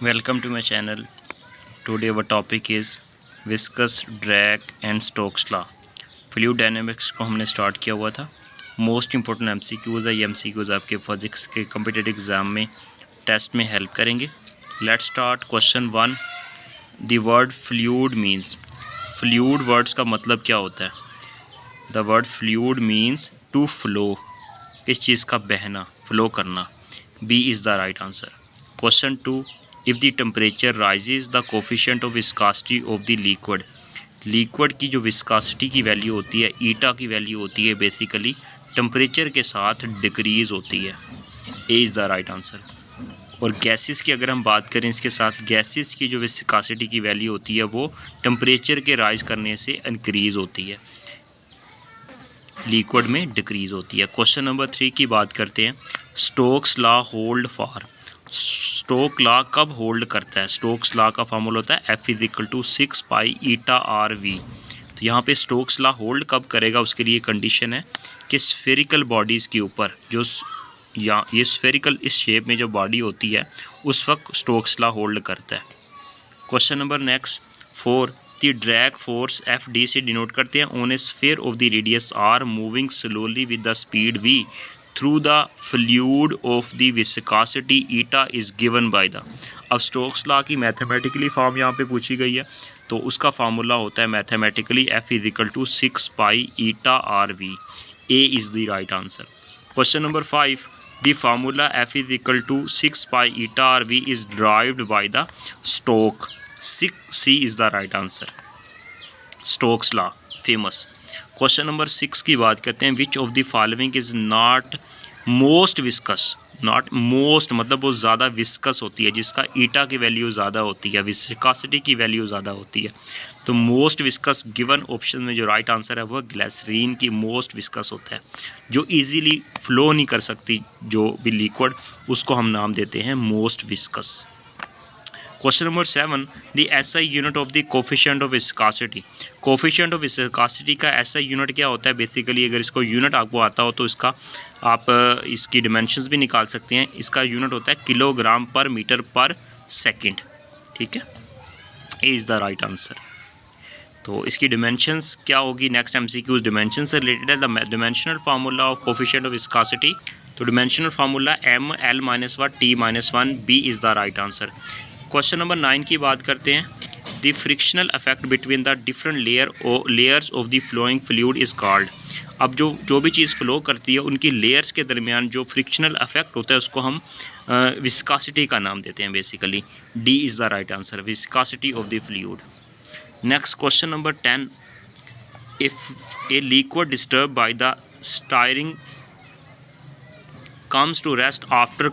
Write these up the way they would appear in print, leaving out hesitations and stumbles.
Welcome to my channel. Today our topic is viscous drag and Stokes law. Fluid dynamics को हमने start किया हुआ था। Most important MCQs है। ये एमसीक्यूज़ आपके फिजिक्स के कॉम्पिटिटिव एग्ज़ाम में टेस्ट में हेल्प करेंगे। Let's start question 1। The word fluid means. Fluid words का मतलब क्या होता है? The word fluid means to flow, किस चीज़ का बहना, फ्लो करना। B is the right answer. Question 2। If the temperature rises the coefficient of viscosity of the liquid. Liquid की जो विस्कोसिटी की वैल्यू होती है, ईटा की वैल्यू होती है, बेसिकली टेम्परेचर के साथ डिक्रीज़ होती है। A is the right answer. और गैसेस की अगर हम बात करें, इसके साथ गैसेस की जो विस्कोसिटी की वैल्यू होती है वो टेम्परेचर के राइज करने से इंक्रीज़ होती है, लिक्विड में डिक्रीज़ होती है। क्वेश्चन नंबर 3 की बात करते हैं। Stokes law hold for. Stoke law कब होल्ड करता है? स्टोक्स लॉ का फार्मूला होता है F = 6 pi eta r v. तो यहाँ पे स्टोक्स लॉ होल्ड कब करेगा, उसके लिए कंडीशन है कि स्फेरिकल बॉडीज़ के ऊपर जो ये स्फेरिकल इस शेप में जो बॉडी होती है उस वक्त स्टोक्स लॉ होल्ड करता है। Question number next 4। The drag force FD से डिनोट करते हैं on A sphere of the radius R moving slowly with the speed V through the fluid of the viscosity eta is given by the. अब Stokes law की mathematically form यहाँ पे पूछी गई है, तो उसका फार्मूला होता है mathematically F = 6 pi eta r v. A is the right answer. Question number 5। The formula F = 6 pi eta r v is derived by the Stoke. C is the right answer. Stokes law famous. Question number 6 की बात करते हैं। Which of the following is not most viscous. Not most मतलब वो ज़्यादा viscous होती है, जिसका ईटा की वैल्यू ज़्यादा होती है, विस्कोसिटी की वैल्यू ज़्यादा होती है। तो मोस्ट विस्कस गिवन ऑप्शन में जो राइट आंसर है वह ग्लिसरीन की मोस्ट विस्कस होता है। जो इजीली फ्लो नहीं कर सकती जो भी लिक्विड, उसको हम नाम देते हैं most viscous. Question number 7। The SI unit of the coefficient of viscosity. Coefficient of viscosity का SI यूनिट क्या होता है? बेसिकली अगर इसको यूनिट आपको आता हो तो इसका आप इसकी डिमेंशंस भी निकाल सकते हैं। इसका यूनिट होता है किलोग्राम पर मीटर पर सेकंड। ठीक है, A is the right answer. तो इसकी डिमेंशंस क्या होगी? नेक्स्ट MCQs डिमेंशन से रिलेटेड है। The dimensional formula of coefficient of viscosity. तो dimensional formula ML-1 T-1। B is the right answer. Question number 9 की बात करते हैं। The frictional effect between the different layers of the flowing fluid is called. अब जो भी चीज़ flow करती है उनकी लेयर्स के दरमियान जो फ्रिक्शनल इफेक्ट होता है उसको हम विस्कोसिटी का नाम देते हैं basically. D is the right answer, viscosity of the fluid. Next question number 10। If a liquid disturb by the steering comes to rest after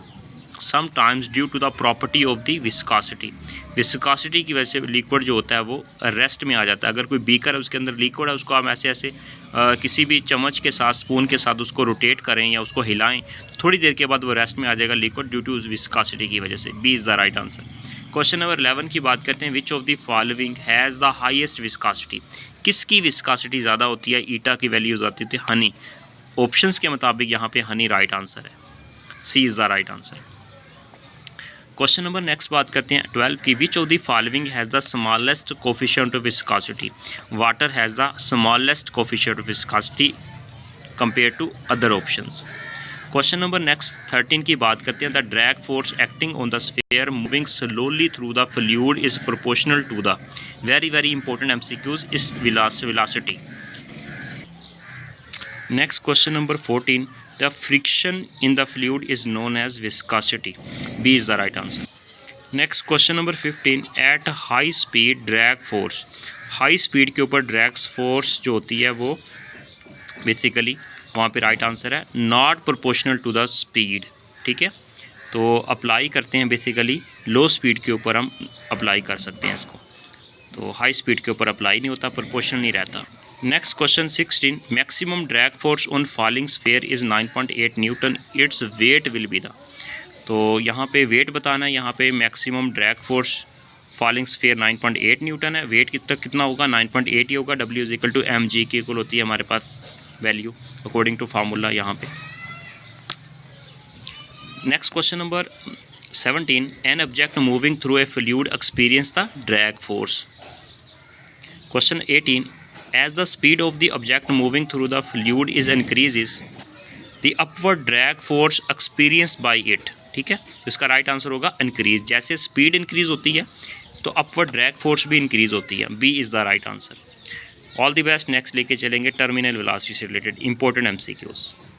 sometimes due to the property of the viscosity। Viscosity की वजह से liquid जो होता है वो rest में आ जाता है। अगर कोई बीकर है उसके अंदर लिक्विड है, उसको हम ऐसे ऐसे किसी भी चम्मच के साथ, स्पून के साथ उसको रोटेट करें या उसको हिलाएं तो थोड़ी देर के बाद वो रेस्ट में आ जाएगा लिक्विड ड्यू टू विस्कोसिटी की वजह से। B is the right answer. Question number 11 की बात करते हैं। Which of the following has the highest viscosity. किसकी विस्कोसिटी ज़्यादा होती है? ईटा की वैल्यूज आती थी हनी। ऑप्शंस के मुताबिक यहाँ पे हनी राइट आंसर है। C is the right answer. Question number next बात करते हैं 12 की। Which of the following has the smallest coefficient of viscosity. Water has the smallest coefficient of viscosity compare to other options. Question number next 13 की बात करते हैं। The drag force acting on the sphere moving slowly through the fluid is proportional to the. Very important MCQs इस velocity. Next question number 14। The friction in the fluid is known as viscosity. B is the right answer. Next question number 15. At high speed drag force. High speed के ऊपर drag force जो होती है वो basically वहाँ पे right answer है not proportional to the speed। ठीक है, तो अप्लाई करते हैं बेसिकली लो स्पीड के ऊपर हम अप्लाई कर सकते हैं इसको। तो हाई स्पीड के ऊपर अप्लाई नहीं होता, प्रोपोर्शनल नहीं रहता। Next question 16। Maximum drag force on falling sphere is 9.8 Newton. Its weight will be the. तो यहाँ पे वेट बताना है। यहाँ पे maximum drag force falling sphere 9.8 Newton है। वेट कितना होगा? 9.8 ही होगा। W = mg के इक्वल होती है हमारे पास वैल्यू अकॉर्डिंग टू फार्मूला यहाँ पे। Next question number 17. An object moving through a fluid experience the drag force. Question 18. As the speed of the object moving through the fluid is increases, the upward drag force experienced by it. ठीक है, इसका right answer होगा increase. जैसे speed increase होती है तो upward drag force भी increase होती है. B is the right answer. All the best. Next लेके चलेंगे टर्मिनल वेलोसिटी से रिलेटेड इंपॉर्टेंट एमसीक्यूज.